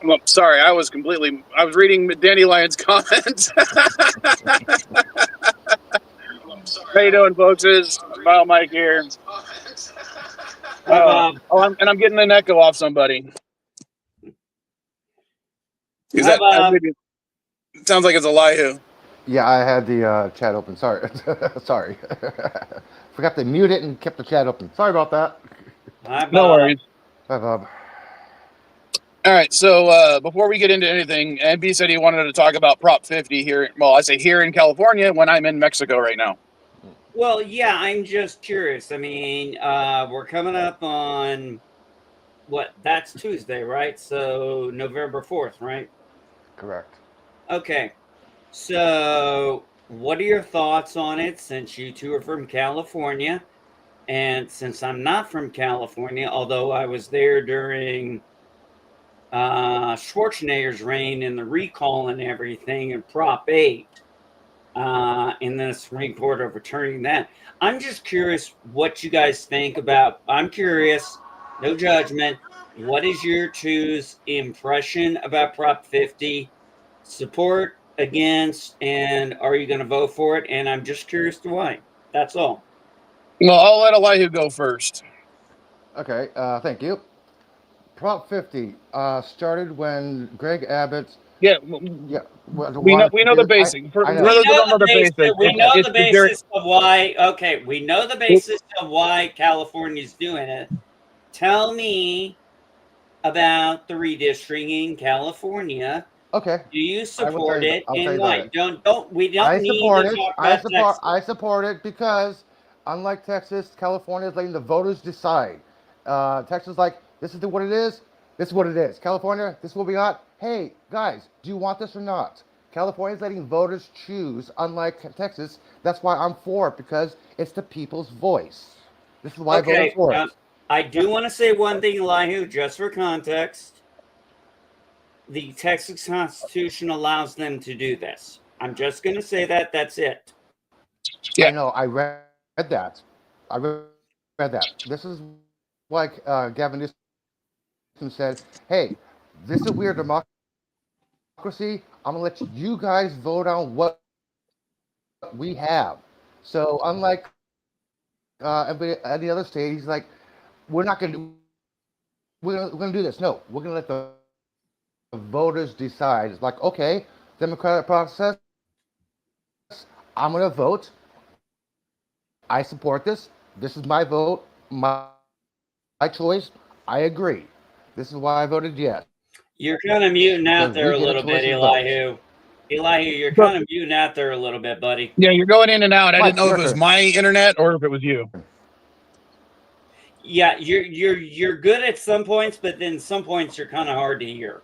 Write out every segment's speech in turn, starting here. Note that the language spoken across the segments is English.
Well, sorry, I was reading Dandelion's comments. How you doing, folks? It's Bio Mike here. Hi, Bob. I'm getting an echo off somebody. Hi, Bob. It sounds like it's Elihu. Yeah, I had the chat open. Sorry. Sorry. Forgot to mute it and kept the chat open. Sorry about that. Hi, Bob. No worries. Hi, Bob. All right, so before we get into anything, MB said he wanted to talk about Prop 50 here. Well, I say here in California when I'm in Mexico right now. Well, yeah, I'm just curious. I mean, we're coming up on what? That's Tuesday, right? So November 4th, right? Correct. Okay. So, what are your thoughts on it since you two are from California? And since I'm not from California, although I was there during Schwarzenegger's reign and the recall and everything and Prop 8, and then the Supreme Court overturning that. I'm just curious what you guys think about. I'm curious, no judgment. What is your two's impression about Prop 50? Support, against, and are you going to vote for it? And I'm just curious to why. That's all. Well, I'll let Elihu go first. Okay, thank you. Prop 50 started when Greg Abbott. Yeah, Yeah, we know the basics. For I know. those that don't know the basics, We know it's the basis of why. Okay, we know the basis of why California's doing it. Tell me about the redistricting in California. Okay. Do you support it I'll tell and you why? that. We don't I need support to it. talk about Texas. I support it because, unlike Texas, California is letting the voters decide. Texas is like, this is what it is. This is what it is. California, this is what we got. Hey, guys, do you want this or not? California is letting voters choose, unlike Texas. That's why I'm for it, because it's the people's voice. This is why I voted for it. I do want to say one thing, Elihu, just for context. The Texas Constitution allows them to do this. I'm just going to say that. That's it. Yeah. I know. I read that. I read that. This is like Gavin Newsom said, hey, this is a weird democracy. I'm going to let you guys vote on what we have. So unlike any other state, he's like, we're not going to we're going to do this. No, we're going to let the voters decide. It's like, okay, democratic process. I'm going to vote. I support this. This is my vote, my choice. I agree. This is why I voted yes. You're kind of muting out there a little bit, Elihu. Elihu, you're kind of muting out there a little bit, buddy. Yeah, you're going in and out. I didn't know if it was my internet or if it was you. Yeah, you're good at some points, but then some points you're kind of hard to hear.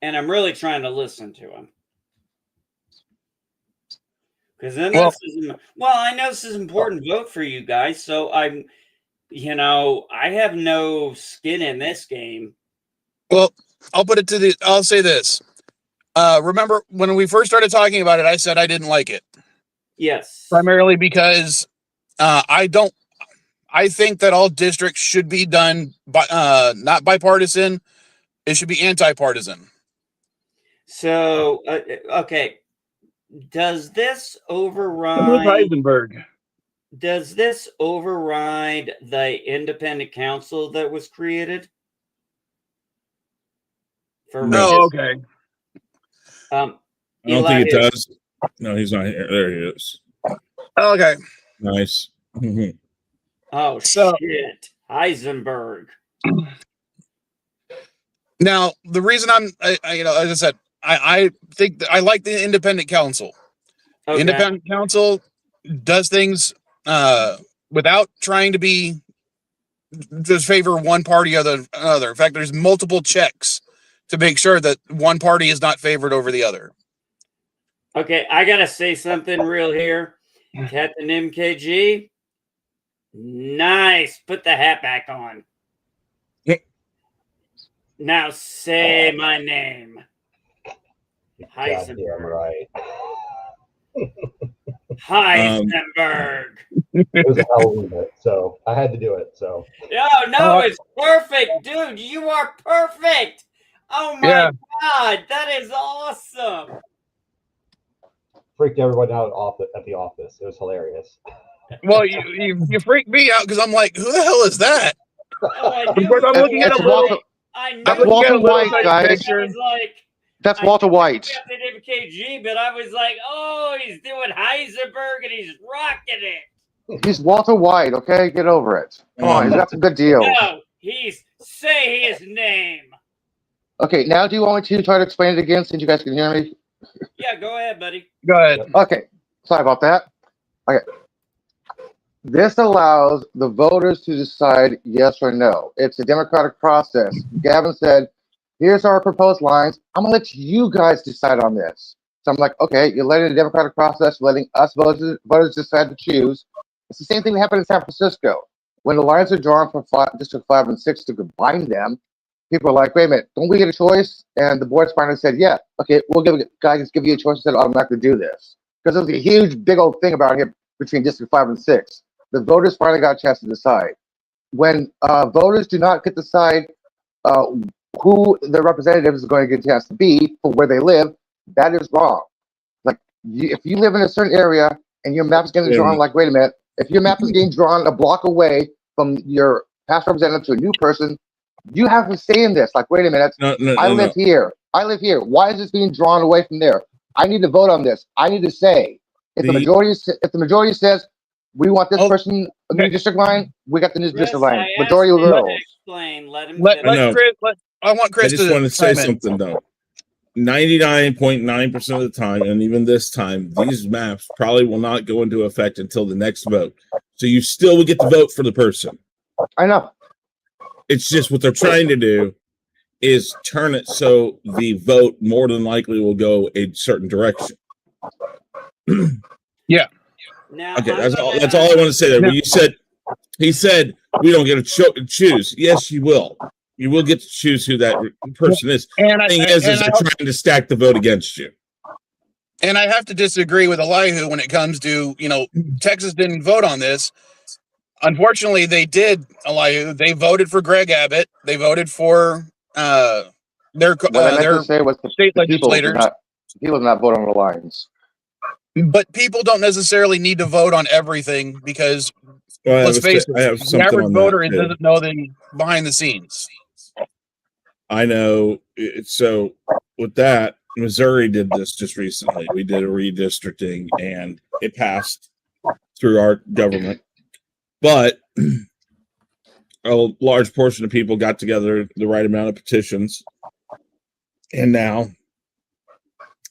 And I'm really trying to listen to him. Because then I know this is an important vote for you guys, so I have no skin in this game. Well, I'll say this. Remember when we first started talking about it, I said I didn't like it. Yes. Primarily because I think that all districts should be done by not bipartisan. It should be anti-partisan. So, okay. Does this override Heisenberg? Does this override the independent council that was created? No, okay. I don't think it does. No, he's not here. There he is. Okay. Nice. Oh, shit. Heisenberg. Now, the reason as I said, I think I like the independent council. Okay. The independent council does things without trying to be just favor one party or the other. In fact, there's multiple checks to make sure that one party is not favored over the other. Okay, I gotta say something real here. Captain MKG, nice. Put the hat back on. Now say my name. Goddamn right. Heisenberg. It was a hell of a bit, so I had to do it. So No, it's perfect, dude. You are perfect. Oh my God, that is awesome. freaked everyone out at the office. It was hilarious. Well, you freaked me out because I'm like, who the hell is that? Oh, I Of knew. course, I'm looking at a little. I knew. That's I'm looking at a Walter little White, tiny guys. picture. I was like, That's Walter White. I did MKG, but I was like, oh, he's doing Heisenberg and he's rocking it. He's Walter White, okay? Get over it. Come on, that's a good deal. No, say his name. Okay, now do you want me to try to explain it again since you guys can hear me? Yeah, go ahead, buddy. Go ahead. Okay, sorry about that. Okay. This allows the voters to decide yes or no. It's a democratic process. Gavin said, here's our proposed lines. I'm going to let you guys decide on this. So I'm like, okay, you're letting the democratic process, letting us voters decide to choose. It's the same thing that happened in San Francisco. When the lines are drawn for District 5 and 6 to combine them, people are like, wait a minute, don't we get a choice? And the boards finally said, yeah, okay, we'll give you a choice instead of automatically do this. Because there was a huge, big old thing about here between District 5 and 6. The voters finally got a chance to decide. When voters do not get to decide who the representatives is going to get a chance to be for where they live, that is wrong. Like, if you live in a certain area and your map is getting drawn, like, wait a minute, if your map is getting drawn a block away from your past representative to a new person, you have to say in this, like, wait a minute, I live here. Why is this being drawn away from there? I need to vote on this. I need to say. If the majority says we want this person a new district line, we got the new district line. Majority of the votes. Explain. Let him. I want Chris. I just want to say something though. 99.9% of the time, and even this time, these maps probably will not go into effect until the next vote. So you still will get to vote for the person. I know. It's just what they're trying to do is turn it so the vote more than likely will go a certain direction. Yeah. Now, okay, that's all I want to say there. When he said we don't get to choose. Yes, you will. You will get to choose who that person is. And the thing is they're trying to stack the vote against you. And I have to disagree with Elihu when it comes to, Texas didn't vote on this. Unfortunately, they did, Elihu. They voted for Greg Abbott. They voted for their state legislators. People did not vote on the lines. But people don't necessarily need to vote on everything because, let's face it, the average voter doesn't know the behind the scenes. I know. So with that, Missouri did this just recently. We did a redistricting and it passed through our government. But a large portion of people got together the right amount of petitions. And now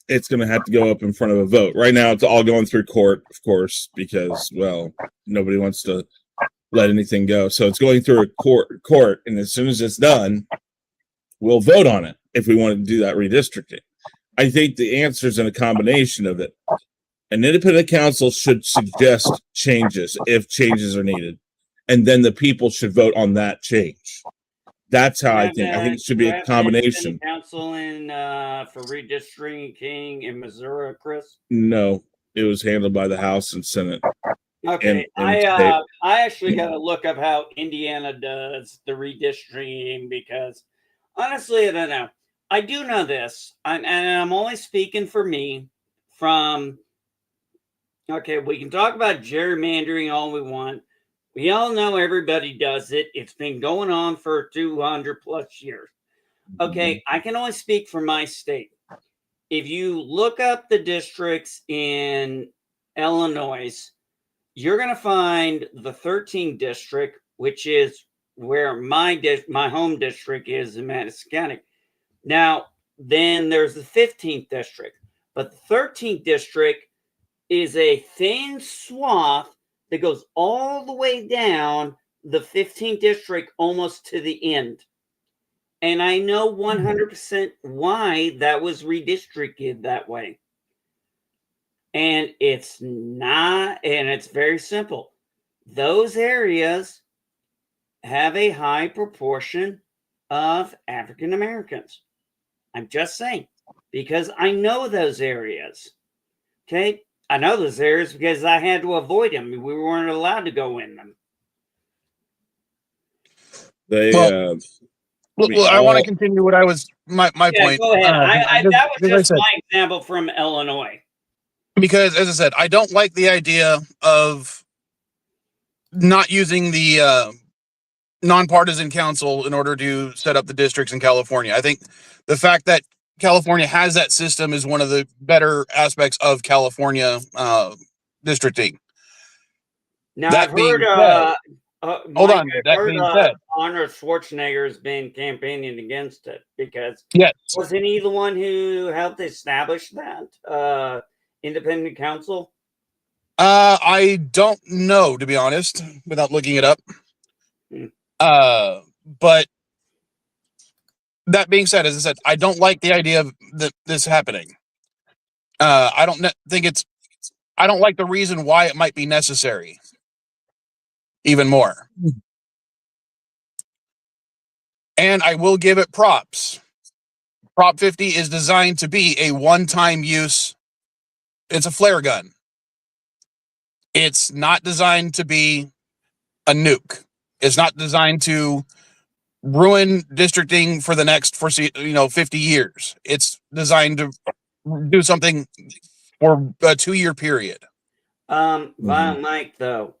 it's going to have to go up in front of a vote. Right now, it's all going through court, of course, because, well, nobody wants to let anything go. So it's going through a court. And as soon as it's done, we'll vote on it if we want to do that redistricting. I think the answer is in a combination of it. An independent council should suggest changes if changes are needed. And then the people should vote on that change. That's how I think. I think it should be a combination. Council for redistricting in Missouri, Chris? No, it was handled by the House and Senate. Okay, I actually got to look up how Indiana does the redistricting because honestly, I don't know. I do know this, and I'm only speaking for me. Okay, we can talk about gerrymandering all we want. We all know everybody does it. It's been going on for 200 plus years. Okay, I can only speak for my state. If you look up the districts in Illinois, you're going to find the 13th district, which is where my home district is in Madison County. Now, then there's the 15th district, but the 13th district is a thin swath that goes all the way down the 15th district almost to the end. And I know 100% why that was redistricted that way. And it's very simple. Those areas have a high proportion of African Americans. I'm just saying, because I know those areas. Okay. I know those areas because I had to avoid them. We weren't allowed to go in them. They, Well, well, I want to continue what I was my point. Go ahead. That was as I just said, my example from Illinois. because, as I said, I don't like the idea of not using the nonpartisan council in order to set up the districts in California. I think the fact that California has that system is one of the better aspects of California districting. Now That I've being heard. said, I've heard said, Arnold Schwarzenegger has been campaigning against it because yes, wasn't he the one who helped establish that independent council? I don't know, to be honest, without looking it up. Hmm. But that being said, as I said, I don't like the idea of this happening. I don't think it's. I don't like the reason why it might be necessary. Even more. And I will give it props. Prop 50 is designed to be a one-time use. It's a flare gun. It's not designed to be a nuke. It's not designed to ruin districting for the next 50 years. It's designed to do something for a 2-year period. Mike, though,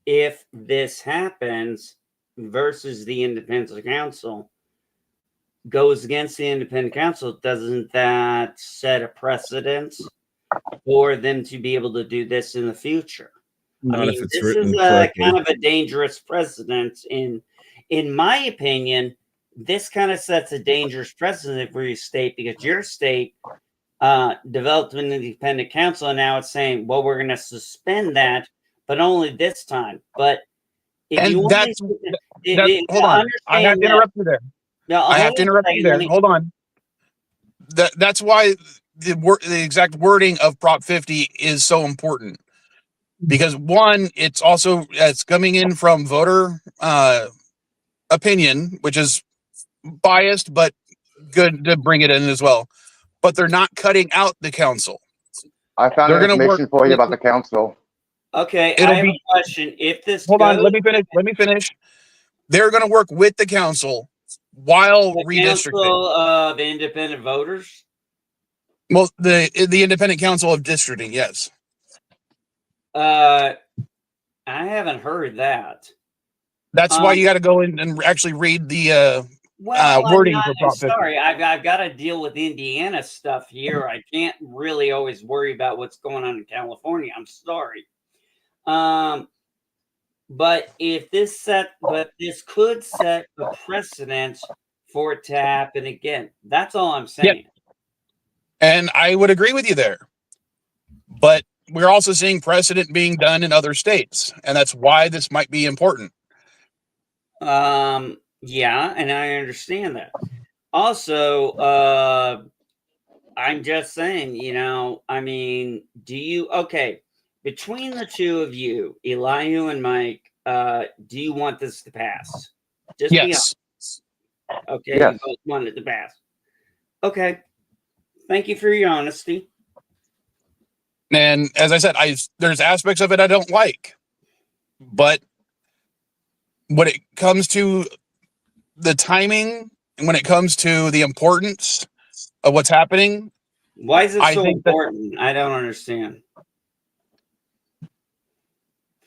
if this happens versus the independent council goes against the independent council, doesn't that set a precedence for them to be able to do this in the future? Not if it's this written is correctly. kind of a dangerous precedent. In my opinion, this kind of sets a dangerous precedent for your state because your state developed an independent council, and now it's saying, well, we're going to suspend that, but only this time. But if And you that's hold on. I have to interrupt you there. No, I have to interrupt you there. Hold on. That's why the exact wording of Prop 50 is so important. Because one, it's coming in from voter opinion, which is biased, but good to bring it in as well. But they're not cutting out the council. I found information for you about the council. Okay, I have a question. If this hold on, let me finish. They're going to work with the council while redistricting. Council of Independent Voters? Well, the Independent Council of Districting, yes. I haven't heard that. That's why you got to go in and actually read the wording for Prop 50. Sorry, I've got to deal with Indiana stuff here. I can't really always worry about what's going on in California. I'm sorry. But this could set a precedent for it to happen again. That's all I'm saying. Yep. And I would agree with you there. But we're also seeing precedent being done in other states, and that's why this might be important. Yeah, and I understand that. Also, I'm just saying, between the two of you, Elihu and Mike, do you want this to pass? Just yes. Be honest. Okay, yes. You both want it to pass. Okay. Thank you for your honesty. And as I said, there's aspects of it I don't like. But when it comes to the timing and when it comes to the importance of what's happening, why is it so important? I don't understand.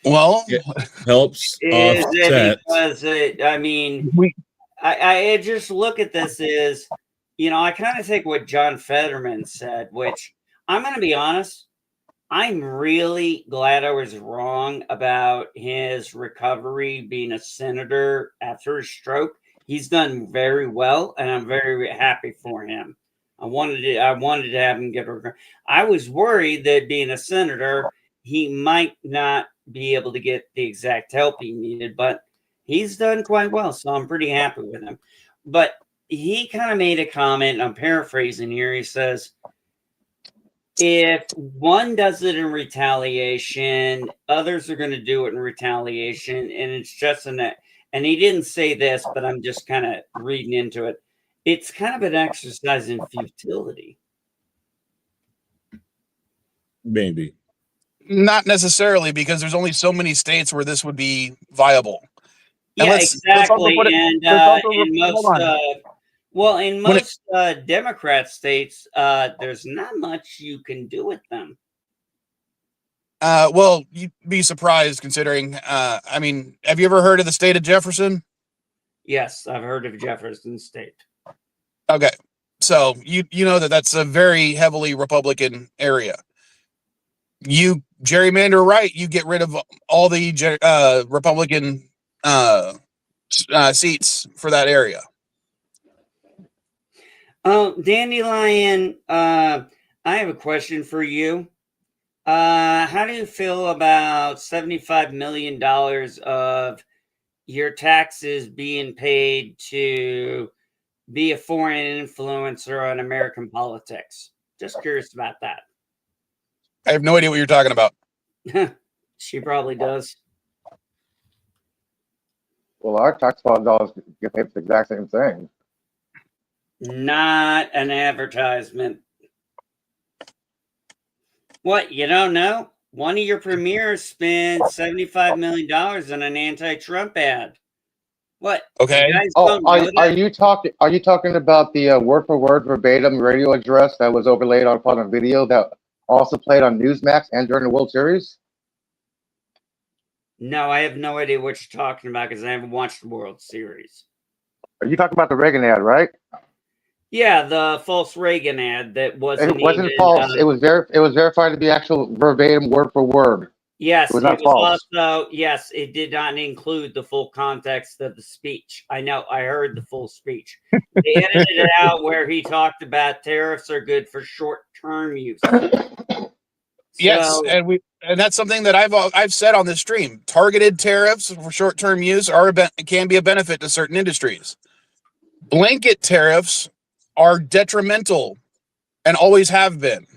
Well, it helps offset. Because I just look at this as, I kind of take what John Fetterman said, which I'm going to be honest, I'm really glad I was wrong about his recovery being a senator after his stroke. He's done very well, and I'm very happy for him. I wanted to have him get recovery. I was worried that being a senator, he might not be able to get the exact help he needed, but he's done quite well, so I'm pretty happy with him. But he kind of made a comment, I'm paraphrasing here. He says, if one does it in retaliation, others are going to do it in retaliation, and it's just and he didn't say this, but I'm just kind of reading into it. It's kind of an exercise in futility. Maybe. Not necessarily, because there's only so many states where this would be viable. And Yeah, let's also exactly. put it. And Let's also in hold most, on. well, in When it, most Democrat states, there's not much you can do with them. well, you'd be surprised considering. I mean, have you ever heard of the state of Jefferson? Yes, I've heard of Jefferson State. Okay, so you know that that's a very heavily Republican area. You gerrymander right, you get rid of all the Republican seats for that area. Dandelion, I have a question for you. How do you feel about $75 million of your taxes being paid to be a foreign influencer on American politics? Just curious about that. I have no idea what you're talking about. She probably does. Well, our tax dollars get paid for the exact same thing. Not an advertisement. What, you don't know? One of your premiers spent $75 million on an anti-Trump ad. What? Okay. You guys Oh, don't know are that? you talking? Are you talking about the word for word verbatim radio address that was overlaid upon a video that also played on Newsmax and during the World Series? No, I have no idea what you're talking about because I haven't watched the World Series. Are you talking about the Reagan ad, right? Yeah, the false Reagan ad that wasn't It wasn't even, false. It was verified to be actual verbatim word for word. yes, It was not it was false. also, yes, it did not include the full context of the speech. I know, I heard the full speech. They edited it out where he talked about tariffs are good for short-term use. Yes, So, and that's something that I've said on this stream. Targeted tariffs for short-term use can be a benefit to certain industries. Blanket tariffs are detrimental and always have been.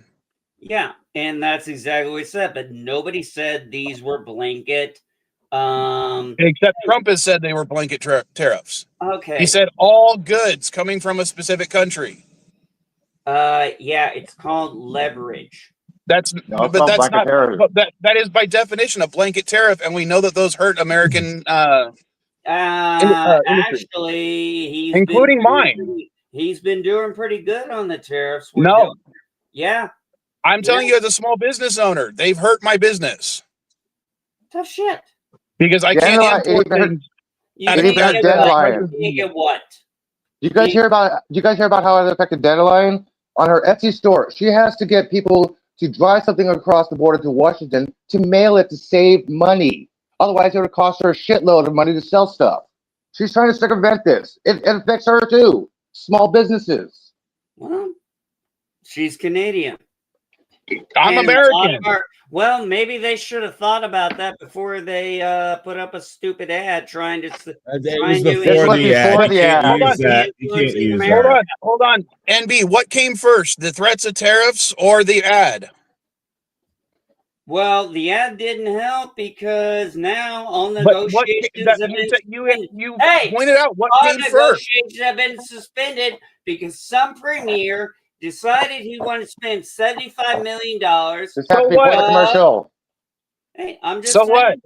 yeah, and that's exactly what he said, but nobody said these were blanket. Except Trump has said they were blanket tariffs. Okay. He said all goods coming from a specific country. Yeah, it's called leverage. No, it's But not that's blanket not. tariff. But that is by definition a blanket tariff, and we know that those hurt American industry, Actually, including mine. he's been doing pretty good on the tariffs. No, yeah, I'm telling you, as a small business owner, they've hurt my business tough shit. because I can't import things. You out of can't countries get that what? prices You can't get what? Do you guys hear about how it affected Dandelion on her Etsy store? She has to get people to drive something across the border to Washington to mail it to save money. Otherwise, it would cost her a shitload of money to sell stuff. She's trying to circumvent this. It affects her too. Small businesses. Well, she's Canadian. I'm And American. Well, maybe they should have thought about that before they put up a stupid ad trying to. It was before was the before ad. the You can't ad. use that. You can't Influencing use America. that. Hold on. NB, what came first, the threats of tariffs or the ad? Well, the ad didn't help because now all negotiations have been suspended. You Hey, pointed out what all came first. negotiations have been suspended because some premier decided he wanted to spend $75 million. This has to be before the commercial. Hey, I'm just So saying.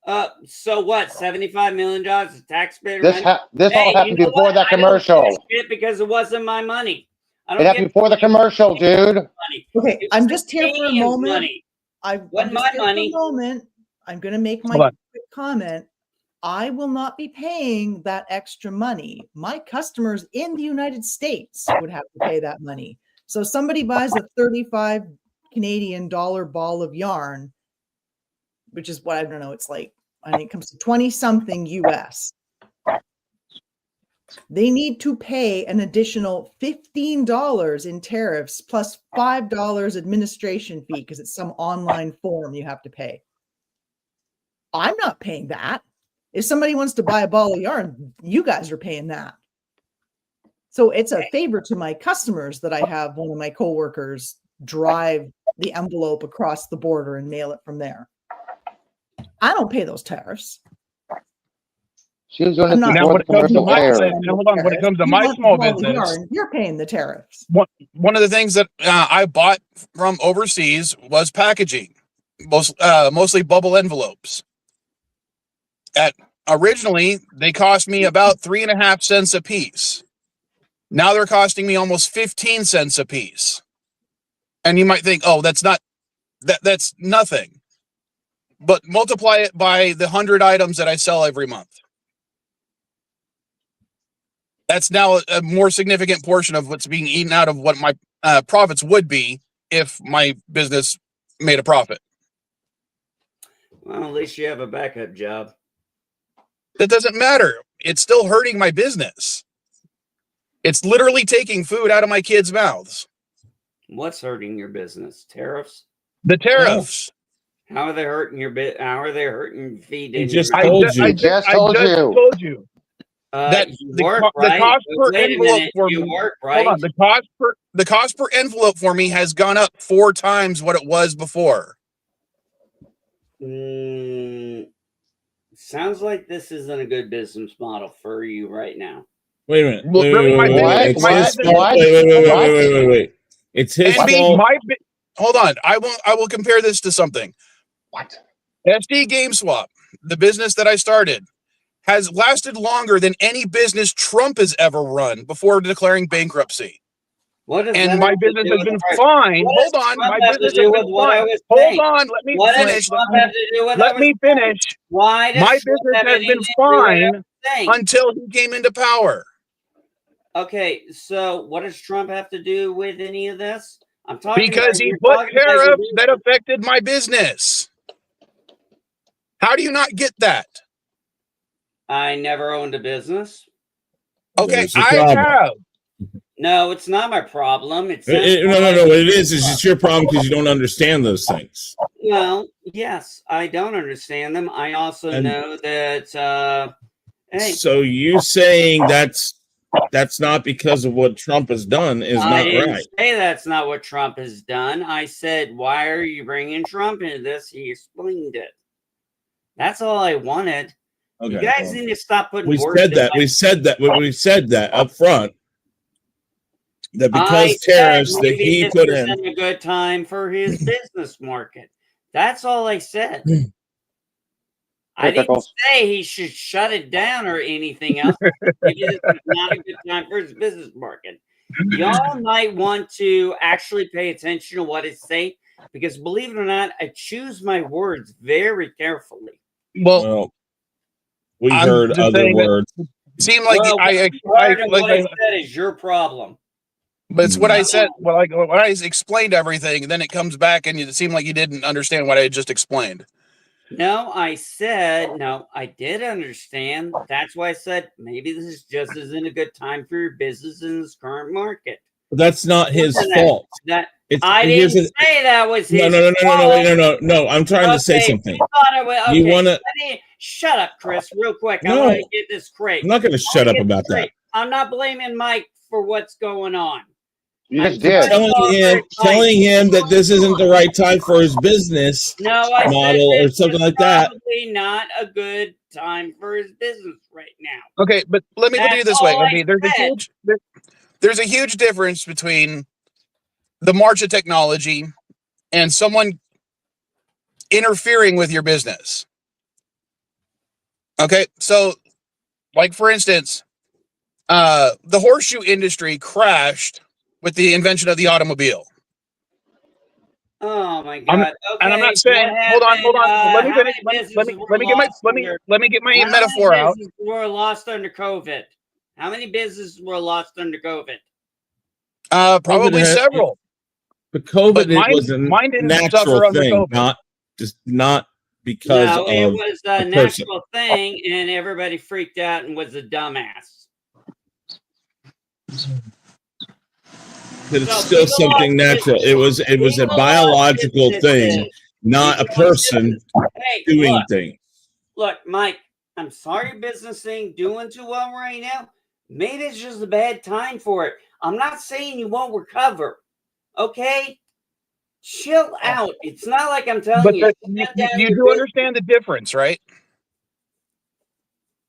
what? So what? $75 million of taxpayer This money? all happened you know before what? that I don't give a commercial. shit because it wasn't my money. I It don't happened get before the commercial, dude. money. Okay, It was I'm the just here for a Canadians' moment. money. I'm Wasn't just my here for money. a moment. I'm going to make Hold my on. quick comment. I will not be paying that extra money. My customers in the United States would have to pay that money. So somebody buys a 35 Canadian dollar ball of yarn, which is what I don't know, it's like, I think it comes to 20 something US. They need to pay an additional $15 in tariffs plus $5 administration fee because it's some online form you have to pay. I'm not paying that. If somebody wants to buy a ball of yarn, you guys are paying that. So it's a favor to my customers that I have one of my coworkers drive the envelope across the border and mail it from there. I don't pay those tariffs. She was doing this Now, before when the it comes to commercial my aired. when it comes to You my want small the ball of business, yarn, you're paying the tariffs. one of the things that I bought from overseas was packaging. mostly bubble envelopes. Originally, they cost me about 3.5 cents a piece. Now they're costing me almost 15 cents a piece. And you might think, oh, that's nothing. But multiply it by the 100 items that I sell every month. That's now a more significant portion of what's being eaten out of what my profits would be if my business made a profit. Well, at least you have a backup job. That doesn't matter. It's still hurting my business. It's literally taking food out of my kids' mouths. What's hurting your business? Tariffs? The tariffs. How are they hurting your bit? How are they hurting feed? He just I told you. I just told you that the cost per envelope for me. Hold on, the cost per envelope for me has gone up 4 times what it was before. Sounds like this isn't a good business model for you right now. Wait a minute. Well, really, my business. Wait. It's his fault. Hold on. I will compare this to something. What? SD GameSwap, the business that I started, has lasted longer than any business Trump has ever run before declaring bankruptcy. What does and my business has been fine. Hold on, my business has been fine. Hold on, let me finish. Let me finish. Why does my business has been fine until he came into power? Okay, so what does Trump have to do with any of this? I'm talking because he put tariffs that affected my business. How do you not get that? I never owned a business. Okay, I have. No, it's not my problem. No. What it is it's your problem because you don't understand those things. Well, yes, I don't understand them. I also know that. Hey, so you saying that's not because of what Trump has done is not right. I didn't say that's not what Trump has done. I said, why are you bringing Trump into this? He explained it. That's all I wanted. Okay, you guys need to stop putting words in my- We said that up front. That because tariffs that he put in a good time for his business market. That's all I said. I didn't say he should shut it down or anything else. It's not a good time for his business market. Y'all might want to actually pay attention to what it's saying because, believe it or not, I choose my words very carefully. Well we heard other words. It seemed like what I said is your problem. But it's what I said. Well, when I explained everything, then it comes back, and it seemed like you didn't understand what I had just explained. No, I said no. I did understand. That's why I said maybe this just isn't a good time for your business in this current market. But that's not his fault. I didn't say that was his fault. No. I'm trying to say something. You want to shut up, Chris, real quick. I want to get this straight. I'm not going to shut up about that. I'm not blaming Mike for what's going on. You just did. Telling him that this isn't the right time for his business model or something like that. Probably not a good time for his business right now. Okay, but let me put it this way. There's a huge difference between the march of technology and someone interfering with your business. Okay, so like for instance, the horseshoe industry crashed with the invention of the automobile. Oh my God! And I'm not saying. Hold on. Let me finish. Let me get my metaphor out. How many businesses were lost under COVID? How many businesses were lost under COVID? Probably several. But COVID was a natural thing, not because of it was a natural thing, and everybody freaked out and was a dumbass. But it's still something natural. It was a biological thing, not a person doing things. Look, Mike, I'm sorry business ain't doing too well right now. Maybe it's just a bad time for it. I'm not saying you won't recover. Okay? Chill out. It's not like I'm telling you. You do understand the difference, right?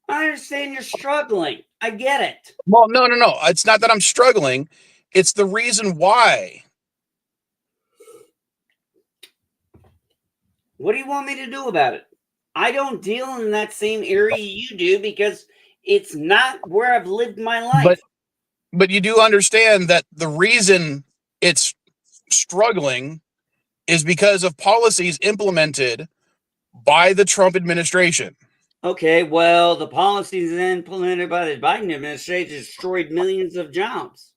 I understand you're struggling. I get it. Well, no. It's not that I'm struggling. It's the reason why. What do you want me to do about it? I don't deal in that same area you do because it's not where I've lived my life. But you do understand that the reason it's struggling is because of policies implemented by the Trump administration. Okay, well, the policies implemented by the Biden administration destroyed millions of jobs.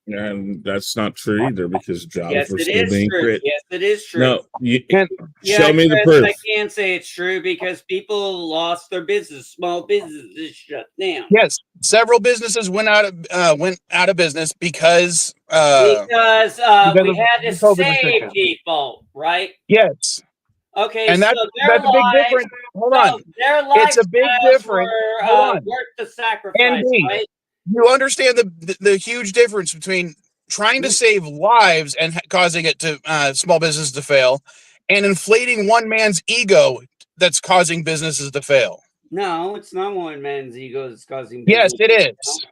And that's not true either because jobs Yes, were it still is being true. created. Yes, it is true. No, you And show me the Chris, proof. I can't say it's true because people lost their business. Small businesses shut down. yes, several businesses went out of business because Because because we of had to COVID save restrictions. people, right? Yes, Okay, and so their that's a big lives, difference. Hold no, on, their it's a big lifestyles difference. were Hold on, worth the sacrifice, NB, right? you understand the huge difference between trying to save lives and causing it to small businesses to fail, and inflating one man's ego that's causing businesses to fail. No, it's not one man's ego that's causing Yes, business. it is.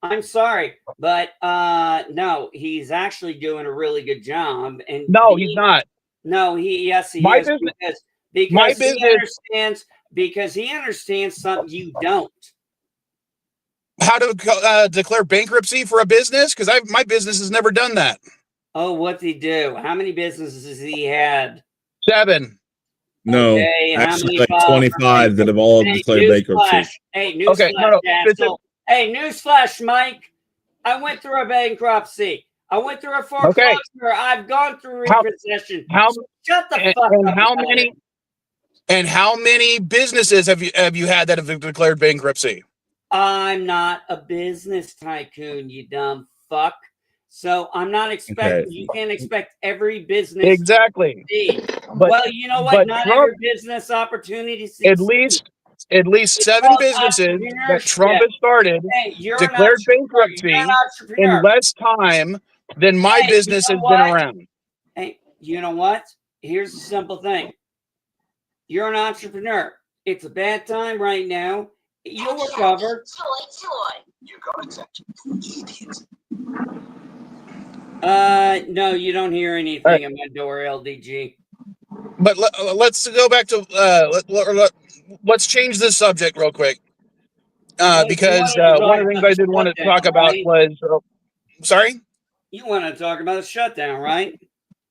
I'm sorry, but no, he's actually doing a really good job. And No, he's not. No, yes, he My is business- because my he business- understands something you don't. How to declare bankruptcy for a business? Because my business has never done that. Oh, what'd he do? How many businesses has he had? 7. No, Okay, how actually, many like filed for 25 that have all Hey, declared bankruptcy. newsflash. Hey, newsflash, Okay, no, asshole. Hey, newsflash, Mike. I went through a bankruptcy. I went through a foreclosure. Okay. I've gone through How- repossession. how- So shut the And, fuck and up. how about many? it. And how many businesses have you had that have declared bankruptcy? I'm not a business tycoon, you dumb fuck. So I'm not expecting. Okay. You can't expect every business. Exactly. To succeed. But- well, you know what? but Not Trump- every business opportunity. At Succeeds. least 7 called businesses that Trump entrepreneurship. has started Hey, you're declared an entrepreneur. bankruptcy You're an in entrepreneur. less time than my Hey, business you has know been what? around. Hey, you know what? Here's the simple thing. You're an entrepreneur. It's a bad time right now. You'll recover. You got attention. Idiot. No, you don't hear anything All right. in my door, LDG. But let's go back to let's change this subject real quick. Because one of the things I did want to talk about was sorry? You want to talk about a shutdown, right?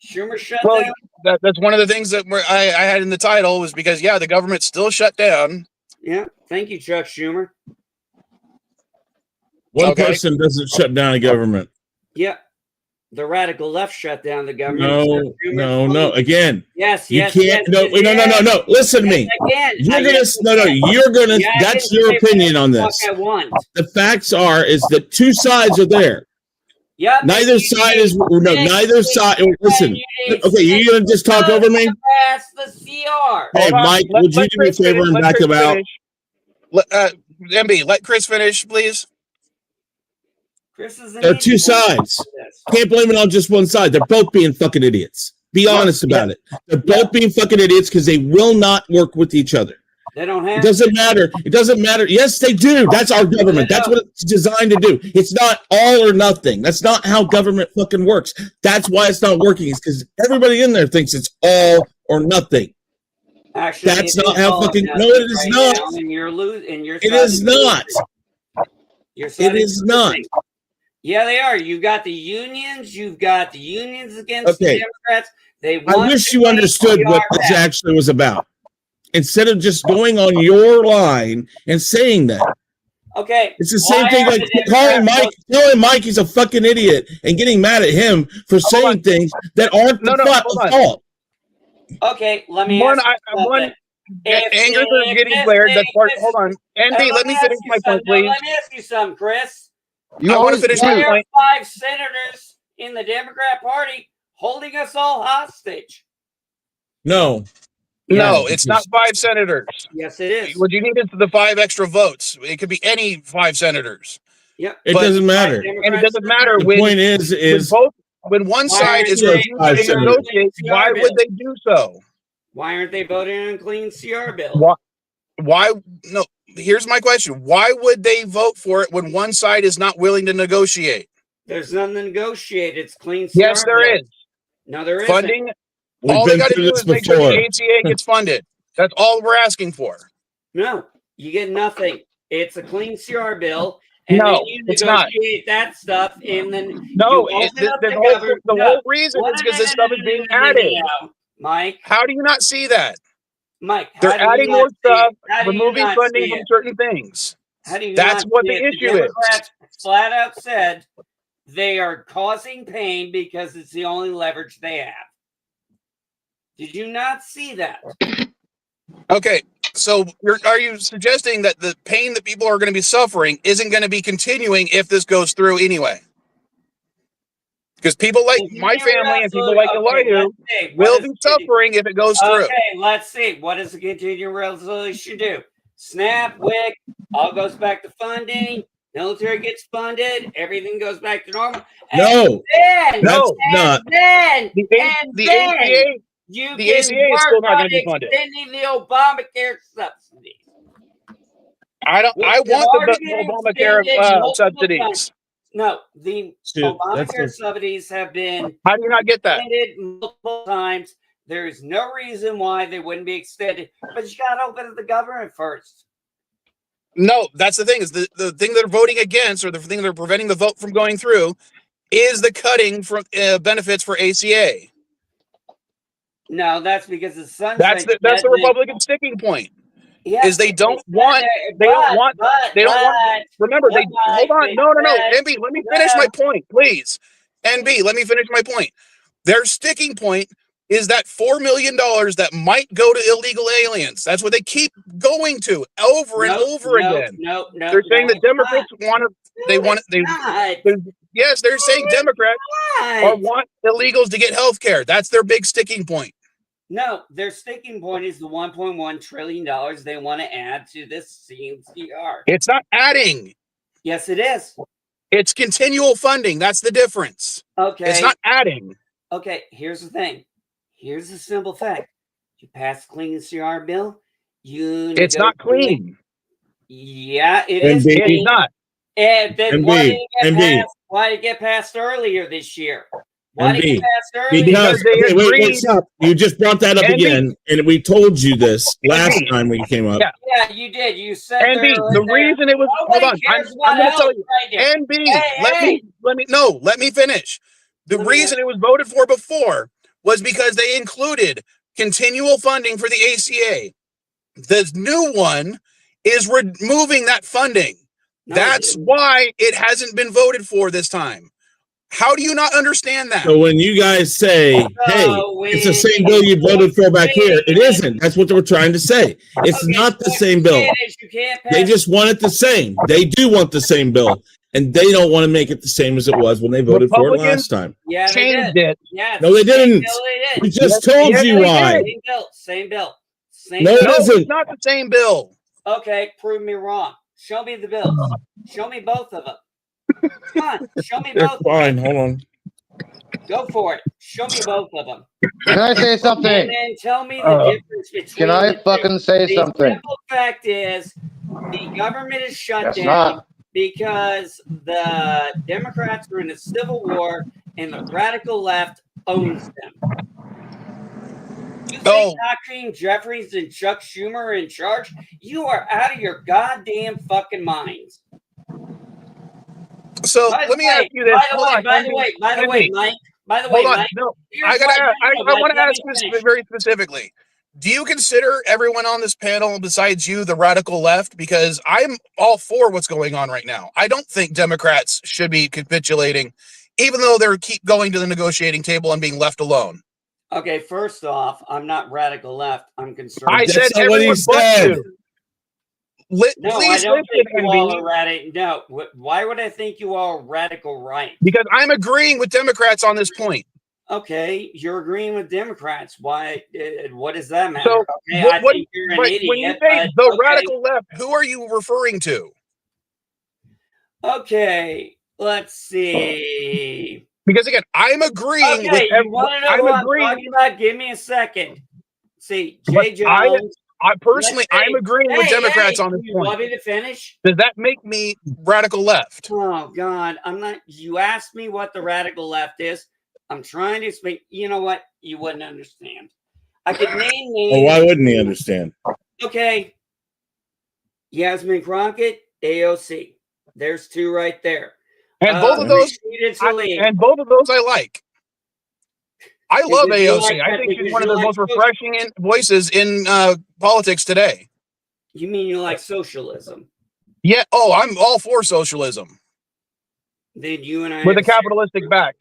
Schumer shutdown? Well, that's one of the things that I had in the title was because, yeah, the government's still shut down. Yeah. Thank you, Chuck Schumer. One Okay. person doesn't shut down a government. Yeah. The radical left shut down the government. No. Again, Yes, you yes. can't. yes, No, yes, no. Listen to me. Again. You're gonna. That's your opinion on this. I want. The facts are that two sides are there. Yep. Neither side is neither side. Listen. Okay, you're gonna just talk over me. Pass the CR. Hey, Hold on. Mike, would you Let do me a Chris favor finish. and Let back Chris him out? finish. MB, let Chris finish, please. Chris is There are two sides. Can't blame it on just one side. They're both being fucking idiots. Be honest about it. They're both being fucking idiots because they will not work with each other. They don't have. It doesn't matter. It doesn't matter. Yes, they do. That's our government. That's what it's designed to do. It's not all or nothing. That's not how government fucking works. That's why it's not working. It's because everybody in there thinks it's all or nothing. Actually, that's not how fucking. No, it is not. And you're losing. It is not. It is not. Yeah, they are. You've got the unions. You've got the unions against the Democrats. I wish you understood what this actually was about. Instead of just going on your line and saying that. Okay. It's the same thing like telling Mike he's a fucking idiot and getting mad at him for saying things that aren't the fault. Okay, let me ask you Anger is getting flared. That's part. Hold on. Andy, let me finish my point, please. Let me ask you something, Chris. I want to finish my point. 5 senators in the Democrat Party holding us all hostage. No, it's not 5 senators. Yes, it is. What you need is the 5 extra votes. It could be any 5 senators. Yep. It doesn't matter. And it doesn't matter The point is when one side is refusing to negotiate, why would they do so? Why aren't they voting on a clean CR bill? Why? No. Here's my question. Why would they vote for it when one side is not willing to negotiate? There's nothing to negotiate. It's clean CR Yes, there bill. is. No, there isn't. Funding We've All they been got to through do this is make sure before. the ACA gets funded. That's all we're asking for. No, you get nothing. It's a clean CR bill, and then No, you it's not. negotiate that stuff, and then No, you open up the the whole government. the No, whole reason no, is no, because no, this no, stuff is no, being no, no, no, added. no. Mike, How do you not see that? Mike, how They're do you adding not more see stuff, it? How do you removing not funding see from it? certain things. How do you That's not what see the it? issue is. Democrats flat out said they are causing pain because it's the only leverage they have. Did you not see that? Okay, so are you suggesting that the pain that people are going to be suffering isn't going to be continuing if this goes through anyway? Because people like my family and people like Elihu will be suffering if it goes through. Okay, let's see. What does the continuing resolution do? SNAP, WIC, all goes back to funding. Military gets funded. Everything goes back to normal. No, Then, No, not. then the then ACA, you the can ACA is work still not on going to be funded. extending the Obamacare subsidies. I Which want have already been the Obamacare extended multiple subsidies. times. No, the Dude, that's Obamacare the- subsidies have been How do you not get that? extended multiple times. There is no reason why they wouldn't be extended, but you got to open up the government first. No, that's the thing. Is the thing they're voting against, or the thing they're preventing the vote from going through, is the cutting from benefits for ACA. No, that's because the sunshine. That's the Republican sticking point. Yeah, Is they don't want. Remember, they hold on. No. NB, let me finish my point, please. NB, let me finish my point. Their sticking point is that $4 million that might go to illegal aliens. That's what they keep going to over and over again. No, They're saying that Democrats want to. Yes, they're saying Democrats want illegals to get health care. That's their big sticking point. No, their sticking point is the $1.1 trillion they want to add to this CNCR. It's not adding. Yes, it is. It's continual funding. That's the difference. Okay. It's not adding. Okay, here's the thing. Here's the simple fact. You pass the clean CR bill. It's not clean. Yeah, it is. NB. It's not. And then NB. why did it get passed earlier this year? Why did it NB. get passed earlier? Because wait, stop. You just brought that up NB. again, and we told you this last time when you came up. Yeah, you did. You said NB, the reason it was hold on. I'm going to tell you. NB, let me finish. The reason it was voted for before was because they included continual funding for the ACA. The new one is removing that funding. That's why it hasn't been voted for this time. How do you not understand that? So when you guys say, hey, it's the same bill you voted for back here, it isn't. That's what they were trying to say. It's not the same bill. They just want it the same. They do want the same bill. And they don't want to make it the same as it was when they voted for it last time. Yeah, changed it. Yeah, no, they didn't. We just told you why. Same bill. No, it isn't. It's not the same bill. Okay, prove me wrong. Show me the bills. Show me both of them. Come on, show me both. Fine, hold on. Go for it. Show me both of them. Can I say something? And then tell me the difference between. Can I fucking say something? The simple fact is, the government is shut down because the Democrats are in a civil war and the radical left owns them. You think Hakeem Jeffries and Chuck Schumer are in charge? You are out of your goddamn fucking minds. So let me ask you this. By the way, Mike. No, I want to ask this very specifically. Do you consider everyone on this panel besides you the radical left? Because I'm all for what's going on right now. I don't think Democrats should be capitulating, even though they keep going to the negotiating table and being left alone. Okay, first off, I'm not radical left. I'm conservative. I said everyone but you. No, I don't think you all are radical. No, why would I think you all are radical right? Because I'm agreeing with Democrats on this point. Okay, you're agreeing with Democrats. Why? What does that matter? So, okay, I think you're an idiot. When you say the radical left, who are you referring to? Okay, let's see. Because again, I'm agreeing with everyone. I'm talking about. Give me a second. See, Jay Jones. I'm agreeing with Democrats on this point. You want me to finish? Does that make me radical left? Oh God, I'm not. You asked me what the radical left is. I'm trying to speak. You know what? You wouldn't understand. I could name Well, names. why wouldn't he understand? Okay. Yasmin Crockett, AOC. There's two right there. And both of those, Salim. both of those I like. I love Because you AOC. like I that think she's because one of you the like most refreshing voices in politics today. You mean you like socialism? Yeah. Oh, I'm all for socialism Then you and I with a have- capitalistic back.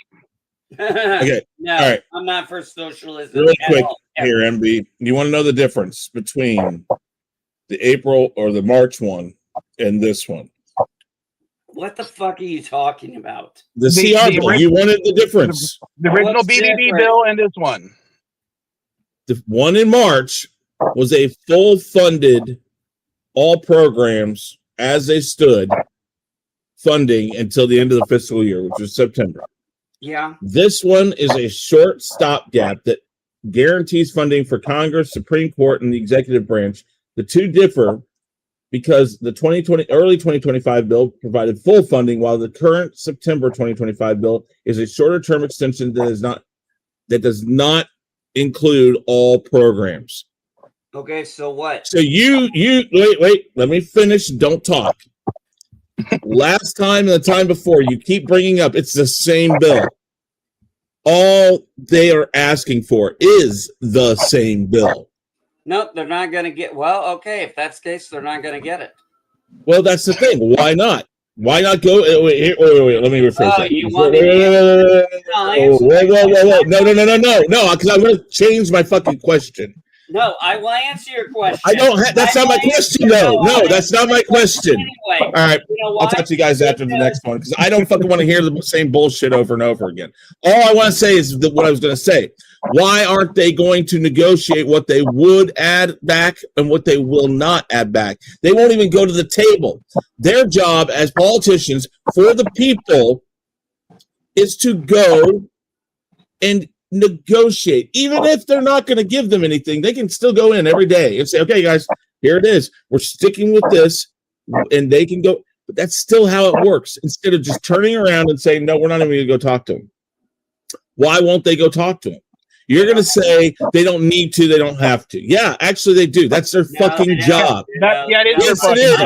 Okay. No, All right. I'm not for socialism. Really at quick all, here, ever. MB. You want to know the difference between the April or the March one and this one? What the fuck are you talking about? The CR bill. You wanted the difference. The original What's BBB different? bill and this one. The one in March was a full funded, all programs as they stood, funding until the end of the fiscal year, which was September. Yeah. This one is a short stopgap that guarantees funding for Congress, Supreme Court, and the executive branch. The two differ because the early 2025 bill provided full funding, while the current September 2025 bill is a shorter term extension that does not include all programs. Okay, so what? So you wait, let me finish. Don't talk. Last time and the time before, you keep bringing up it's the same bill. All they are asking for is the same bill. Nope, they're not going to get. Well, okay, if that's the case, they're not going to get it. Well, that's the thing. Why not? Why not go? Wait. Let me rephrase that. You want me to Whoa. No, because I'm going to change my fucking question. No, I will answer your question. I don't have. That's not my question, though. No, that's not my question. Anyway, all right, you know I'll why? talk to you guys after the next one because I don't fucking want to hear the same bullshit over and over again. All I want to say is what I was going to say. Why aren't they going to negotiate what they would add back and what they will not add back? They won't even go to the table. Their job as politicians for the people is to go and negotiate. Even if they're not going to give them anything, they can still go in every day and say, okay, guys, here it is. We're sticking with this. And they can go. But that's still how it works. Instead of just turning around and saying, no, we're not even going to go talk to them. Why won't they go talk to them? You're going to say they don't need to, they don't have to. Yeah, actually they do. That's their fucking job. Yes, it is.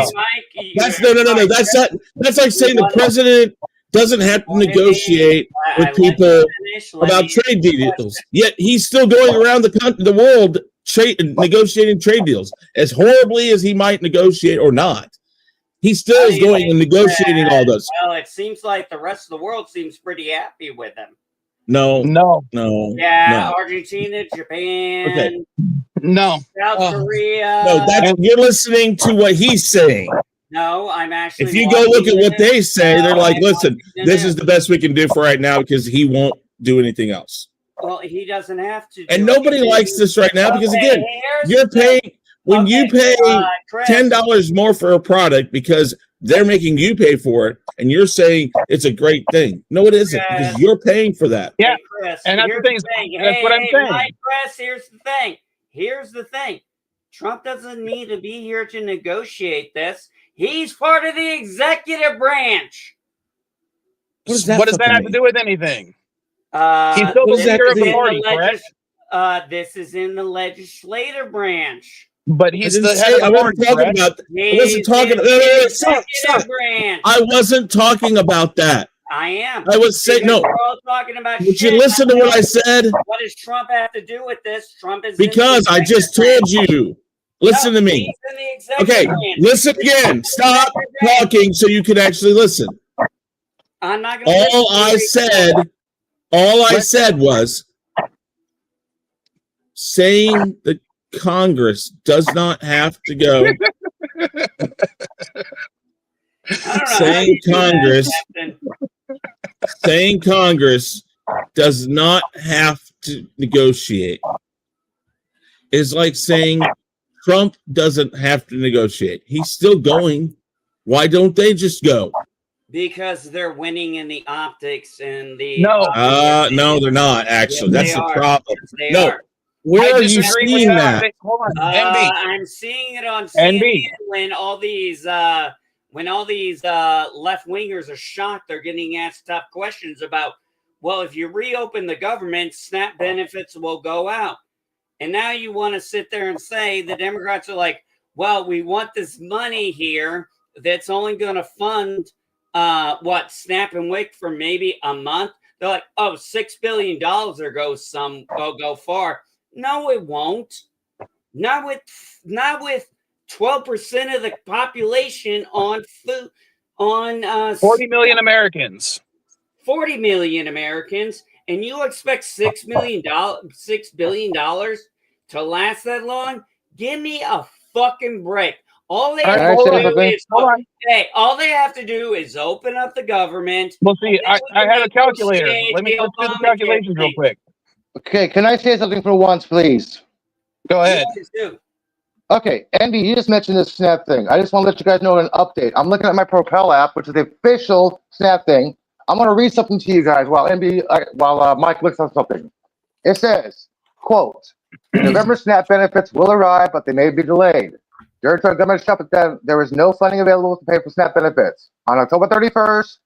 That's no. That's like saying the president doesn't have to negotiate with people about trade deals. Yet he's still going around the world negotiating trade deals. As horribly as he might negotiate or not, he still is going and negotiating all those. Well, it seems like the rest of the world seems pretty happy with him. No. Yeah, no. Argentina, Japan. Okay. No. South Korea. No, you're listening to what he's saying. No, I'm actually. If you go look at what they say, they're like, listen, this is the best we can do for right now because he won't do anything else. Well, he doesn't have to. And nobody likes this right now because, again, you're paying, when you pay $10 more for a product because they're making you pay for it, and you're saying it's a great thing. No, it isn't, because you're paying for that. Yeah, Chris, and that's the thing. That's what I'm saying. Chris, here's the thing. Trump doesn't need to be here to negotiate this. He's part of the executive branch. What does that have to do with anything? He's still the leader of the party, correct? This is in the legislative branch. But he's the head of the party. I wasn't talking about that. I am. I was saying no. We're all talking about. Would you listen to what I said? What does Trump have to do with this? Trump is because I just told you. Listen to me. Okay, listen again. Stop talking so you can actually listen. I'm not going to. All I said was saying that Congress does not have to go. Saying Congress does not have to negotiate is like saying Trump doesn't have to negotiate. He's still going. Why don't they just go? Because they're winning in the optics and the no, they're not actually. That's the problem. No. Where are you seeing that? Hold on, I'm seeing it on CNN when all these left wingers are shocked. They're getting asked tough questions about well, if you reopen the government, SNAP benefits will go out. And now you want to sit there and say the Democrats are like, well, we want this money here that's only going to fund SNAP and WIC for maybe a month. They're like, oh, $6 billion or go far. No, it won't. Not with 12% of the population on food, on 40 million Americans. 40 million Americans, and you expect $6 billion to last that long? Give me a fucking break. All they All have right, to do is hold on. hey, all they have to do is open up the government. Well, see, I have a calculator. negotiate Let's do the Obamacare calculations real thing. quick. Okay, can I say something for once, please? Go ahead. Please do. Okay, Andy, you just mentioned this Snap thing. I just want to let you guys know an update. I'm looking at my Propel app, which is the official Snap thing. I'm going to read something to you guys while Mike looks at something. It says, quote, November SNAP benefits will arrive, but they may be delayed. During the government shutdown, there is no funding available to pay for SNAP benefits. On October 31st,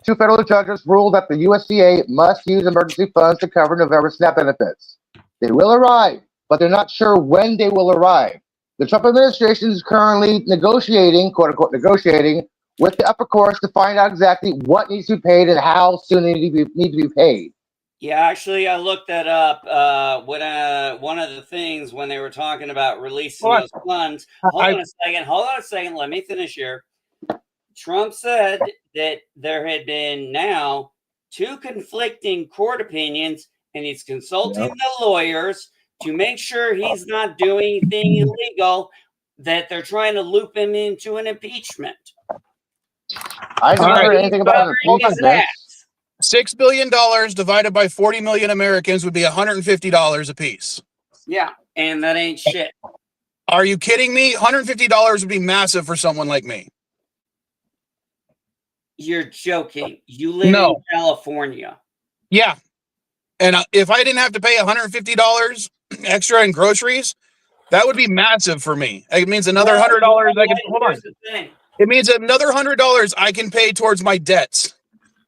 two federal judges ruled that the USDA must use emergency funds to cover November SNAP benefits. They will arrive, but they're not sure when they will arrive. The Trump administration is currently negotiating, quote unquote, negotiating with the upper courts to find out exactly what needs to be paid and how soon they need to be paid. Yeah, actually, I looked that up. When one of the things when they were talking about releasing those funds. Hold on a second. Let me finish here. Trump said that there had been now 2 conflicting court opinions, and he's consulting the lawyers to make sure he's not doing anything illegal, that they're trying to loop him into an impeachment. I never heard anything about impeachment. $6 billion divided by 40 million Americans would be $150 a piece. Yeah, and that ain't shit. Are you kidding me? $150 would be massive for someone like me. You're joking. You live in California. Yeah. And if I didn't have to pay $150 extra in groceries, that would be massive for me. It means another $100 I can hold on. It means another $100 I can pay towards my debts.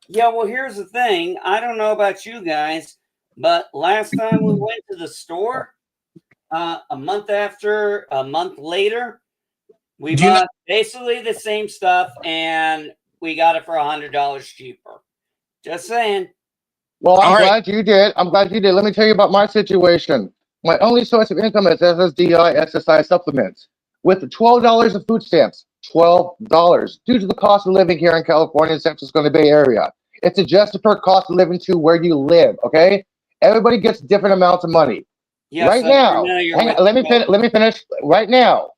Yeah, well, here's the thing. I don't know about you guys, but last time we went to the store, a month later, we bought basically the same stuff, and we got it for $100 cheaper. Just saying. Well, I'm glad you did. Let me tell you about my situation. My only source of income is SSDI, SSI supplements. With the $12 of food stamps, $12, due to the cost of living here in California and San Francisco Bay Area. It's adjusted per cost of living to where you live, okay? Everybody gets different amounts of money. Yes, right now, let me finish. Right now,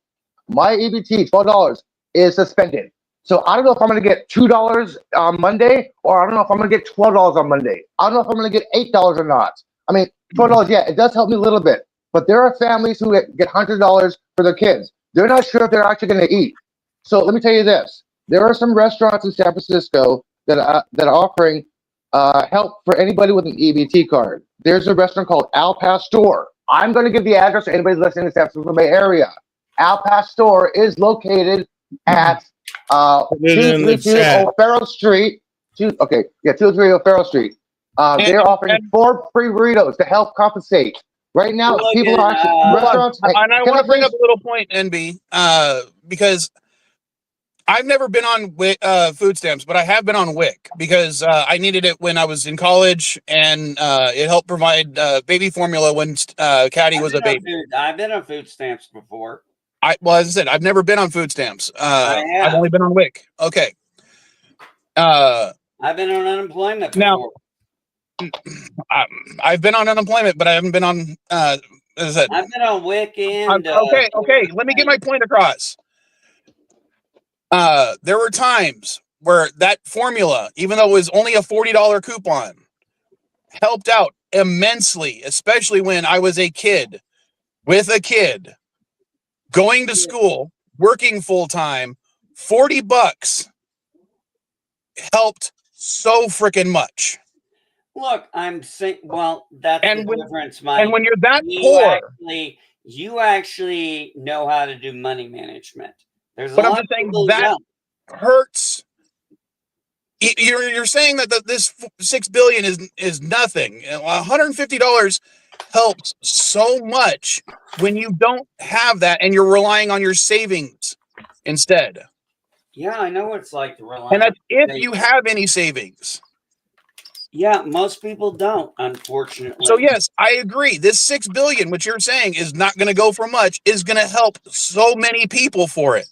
my EBT, $12, is suspended. So I don't know if I'm going to get $2 on Monday, or I don't know if I'm going to get $12 on Monday. I don't know if I'm going to get $8 or not. I mean, $12, yeah, it does help me a little bit. But there are families who get $100 for their kids. They're not sure if they're actually going to eat. So let me tell you this. There are some restaurants in San Francisco that are offering help for anybody with an EBT card. There's a restaurant called Al Pastor. I'm going to give the address to anybody listening in the San Francisco Bay Area. Al Pastor is located at 232 O'Farrell Street. 232 O'Farrell Street. They're offering 4 free burritos to help compensate. Right now, people are actually restaurants. And I want to bring up a little point, NB, because I've never been on food stamps, but I have been on WIC because I needed it when I was in college, and it helped provide baby formula when Caddy was a baby. I've been on food stamps before. As I said, I've never been on food stamps. I've only been on WIC. Okay. I've been on unemployment before. I've been on unemployment, but I haven't been on. As I said, I've been on WIC and. Okay. Let me get my point across. There were times where that formula, even though it was only a $40 coupon, helped out immensely, especially when I was a kid with a kid going to school, working full time. $40 helped so freaking much. Look, I'm saying, well, that's the difference, Mike. And when you're that poor, you actually know how to do money management. There's but I'm just saying that hurts You're saying that this $6 billion is nothing. $150 helps so much when you don't have that and you're relying on your savings instead. Yeah, I know what it's like to rely. And that's on if savings. you have any savings. Yeah, most people don't, unfortunately. So yes, I agree. This $6 billion, which you're saying is not going to go for much, is going to help so many people for it.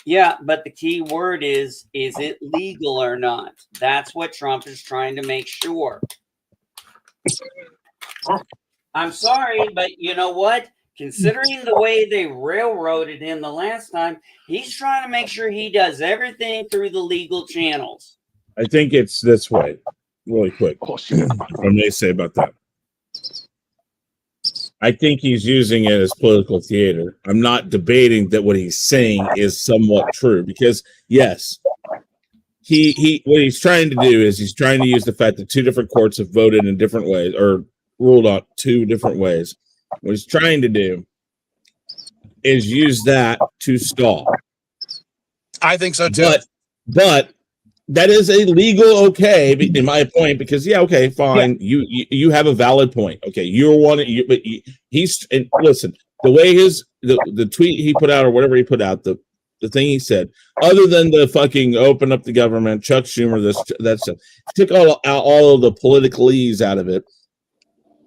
Yeah, but the key word is it legal or not? That's what Trump is trying to make sure. I'm sorry, but you know what? Considering the way they railroaded him the last time, he's trying to make sure he does everything through the legal channels. I think it's this way, really quick. Oh, shit. What may say about that? I think he's using it as political theater. I'm not debating that what he's saying is somewhat true because yes, he what he's trying to do is he's trying to use the fact that two different courts have voted in different ways or ruled on two different ways. What he's trying to do is use that to stall. I think so too. But that is a legal okay in my point because yeah, okay, fine. Yeah. You have a valid point. Okay, you're one. But he's and listen, the way the tweet he put out or whatever he put out, the thing he said, other than the fucking open up the government, Chuck Schumer, that stuff, took all of the politicalese out of it.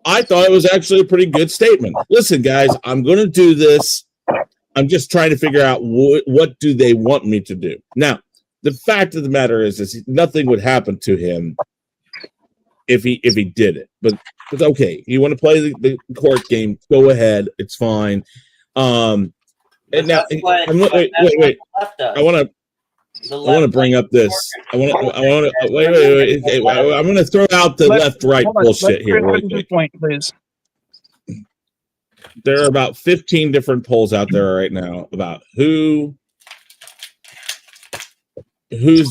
I thought it was actually a pretty good statement. Listen, guys, I'm going to do this. I'm just trying to figure out what do they want me to do now. The fact of the matter is nothing would happen to him if he did it. But okay, you want to play the court game? Go ahead, it's fine. And now, wait. I want to bring up this. I want to wait. I'm going to throw out the left-right bullshit here. Really point, please. There are about 15 different polls out there right now about who's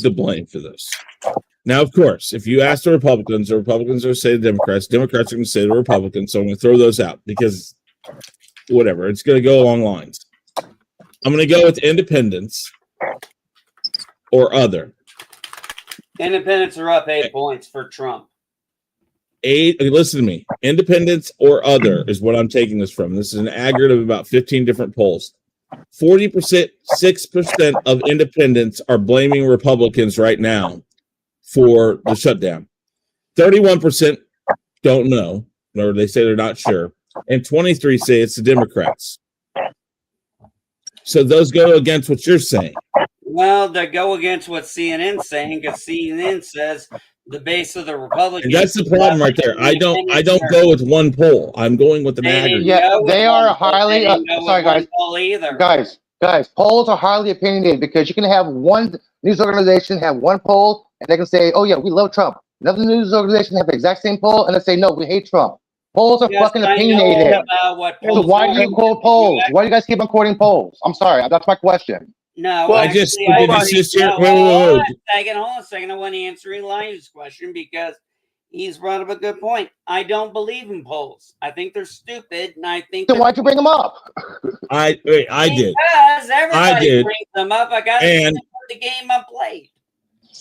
to blame for this. Now, of course, if you ask the Republicans are going to say the Democrats are going to say the Republicans, so I'm going to throw those out because whatever, it's going to go along lines. I'm going to go with independents or other. Independents are up 8 points for Trump. 8, listen to me. Independents or other is what I'm taking this from. This is an aggregate of about 15 different polls. 40%, 6% of independents are blaming Republicans right now for the shutdown. 31% don't know, or they say they're not sure. And 23% say it's the Democrats. So those go against what you're saying. Well, they go against what CNN's saying because CNN says the base of the Republicans. And that's the problem right there. I don't go with one poll. I'm going with an aggregate. Yeah, they are highly. Sorry, guys. Guys, polls are highly opinionated because you can have one news organization have one poll and they can say, "Oh yeah, we love Trump." Another news organization have the exact same poll and they say, "No, we hate Trump." Polls are fucking opinionated. So why do you quote polls? Why do you guys keep on quoting polls? I'm sorry, that's my question. No, well, actually, hold on a second. I want to answer Elijah's question because he's brought up a good point. I don't believe in polls. I think they're stupid, and I think. So why'd you bring them up? I did. Because everybody brings them up. I got to put the game I played.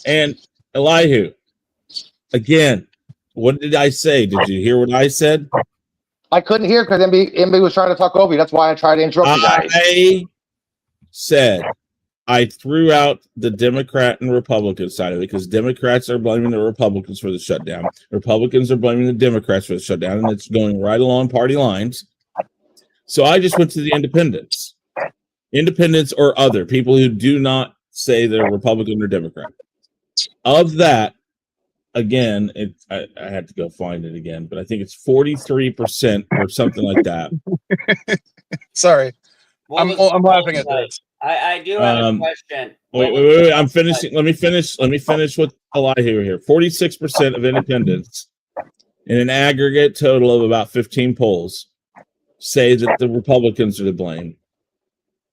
And Elihu, again, what did I say? Did you hear what I said? I couldn't hear because MB was trying to talk over you. That's why I tried to interrupt you guys. I said. I threw out the Democrat and Republican side of it because Democrats are blaming the Republicans for the shutdown. Republicans are blaming the Democrats for the shutdown, and it's going right along party lines. So I just went to the independents. Independents or other, people who do not say they're Republican or Democrat. Of that, again, I had to go find it again, but I think it's 43% or something like that. Sorry. I'm laughing at this. I do have a question. Wait. I'm finishing. Let me finish with Elihu here. 46% of independents in an aggregate total of about 15 polls say that the Republicans are to blame.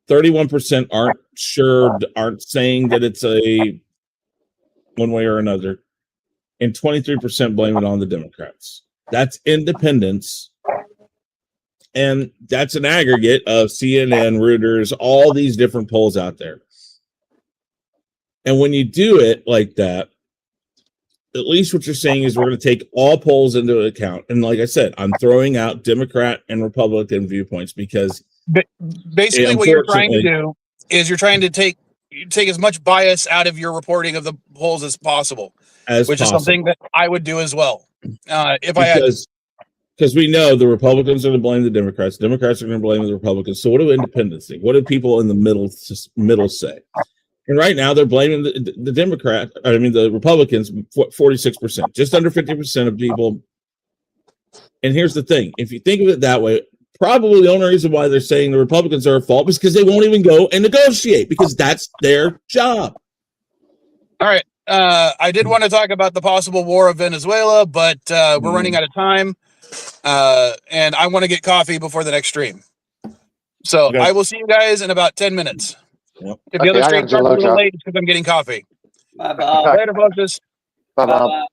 31% aren't saying that it's a one way or another. And 23% blame it on the Democrats. That's independents. And that's an aggregate of CNN, Reuters, all these different polls out there. And when you do it like that, at least what you're saying is we're going to take all polls into account. And like I said, I'm throwing out Democrat and Republican viewpoints because basically what you're trying to do is you're trying to take as much bias out of your reporting of the polls as possible, which is something that I would do as well. If I had, because we know the Republicans are going to blame the Democrats are going to blame the Republicans. So what do independents think? What do people in the middle say? And right now they're blaming the Republicans 46%, just under 50% of people. And here's the thing: if you think of it that way, probably the only reason why they're saying the Republicans are at fault is because they won't even go and negotiate because that's their job. All right. I did want to talk about the possible war of Venezuela, but we're running out of time. And I want to get coffee before the next stream. So okay. I will see you guys in about 10 minutes. Yep. If the other stream starts a little late, it's because I'm getting coffee. Bye-bye. Later, folks. Bye-bye.